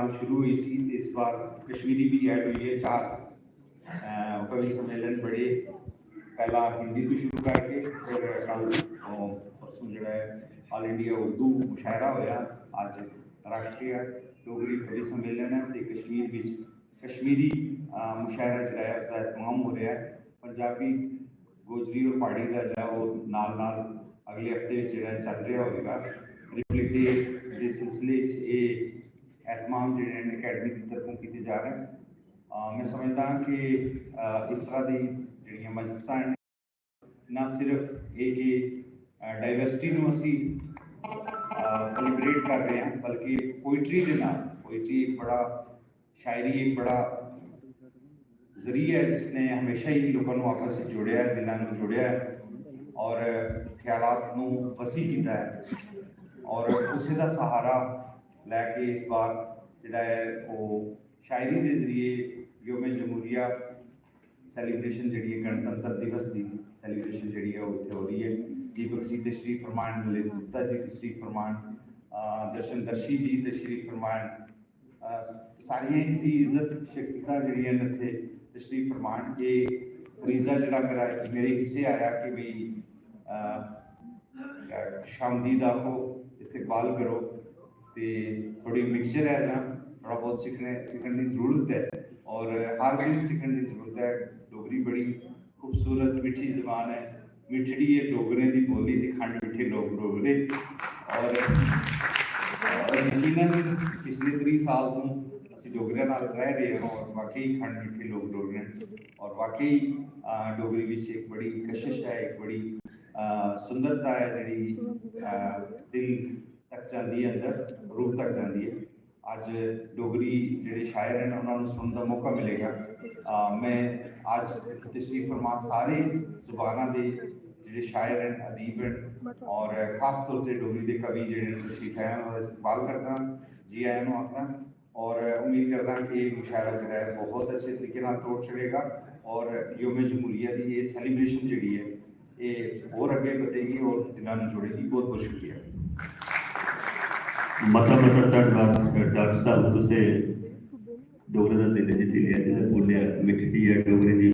नाल शुरू हुई सी ते इस बार कश्मीरी भी ऐड हुई है। 4 कवि सम्मेलन बड़े, पहला हिंदी तो शुरू करके फिर कल परसों जो है ऑल इंडिया उर्दू मुशायरा होया। अज राष्ट्रीय डोगरी कवि सम्मेलन है तो कश्मीर विच कश्मीरी मुशायरा जो है उसका एहतमाम हो रहा है। पंजाबी, गोजरी और पहाड़ी का जो वो नाल नाल अगले हफ्ते जो चल रहा होगा। रिपब्लिक डे के सिलसिले ये एहतमाम जो अकैडमी की तरफों किए जा रहे हैं। मैं समझदा कि इस तरह की जी मजलिसां ना सिर्फ एक डाइवर्सिटी में असी सैलीब्रेट कर रहे हैं, बल्कि पोइट्री के नाल पोइट्री एक बड़ा, शायरी एक बड़ा जरिया है जिसने हमेशा ही लोगों को आपस में जोड़िया है, दिलों को जोड़िया है और ख्यालात को वसी किया है। और उसी का सहारा लैके इस बार जोड़ा है वो शायरी के जरिए योम जमहूरिया सैलीब्रेशन जी गणतंत्र दिवस की सैलीब्रेशन जी है उत्थे हो रही है। दीपक जी तशरीफ फरमान, ललित गुप्ता जी तशरीफ फरमान, दर्शन दर्शी जी तशरीफ फरमान, सारिया ही इज्जत शख्सियत जी इतने तशरीफ फरमान। ये फरीजा जरा मेरे हिस्से आया कि भाई शामदीद आखो, इस्तकबाल करो, तो थोड़ी मिक्सचर है जहाँ थोड़ा बहुत सीखने की जरूरत है और हर दिन सीखने की जरूरत है। डोगरी बड़ी खूबसूरत मीठी जबान है, मिठड़ी है डोगरे की बोली थी, खंड मिठे लोग डोगरे। और यकीनन पिछले 30 साल तो असी डोगरिया नाल रह रहे हैं और वाकई खंड मिठे लोग डोगरे और वाकई डोगरी विच एक बड़ी कशिश है, एक बड़ी सुंदरता है जी दिल तक जाती है, अंदर रूह तक जाती है। अज डोगरी जोड़े शायर हैं उन्होंने सुनने का मौका मिलेगा। मैं अज तशरीफ फरमा सारे जुबाना के जोड़े शायर हैं, अदीब हैं और खास तौर पर डोगरी के कवि जो तशरीफ है उन्होंने इस्तकबाल करता, जी आया आखना और उम्मीद करता कि मुशायरा जो है बहुत अच्छे तरीके तोड़ चढ़ेगा और योम जमहूरिया की ये सैलीब्रेशन जी है ये और अगे बढ़ेगी और दिलों में जोड़ेगी। बहुत बहुत शुक्रिया। मता धन्यवाद डॉक्टर साहब, तुसे डोगरे का दिल जित्ती लिया, बोलिया मिठड़ी है डोगरी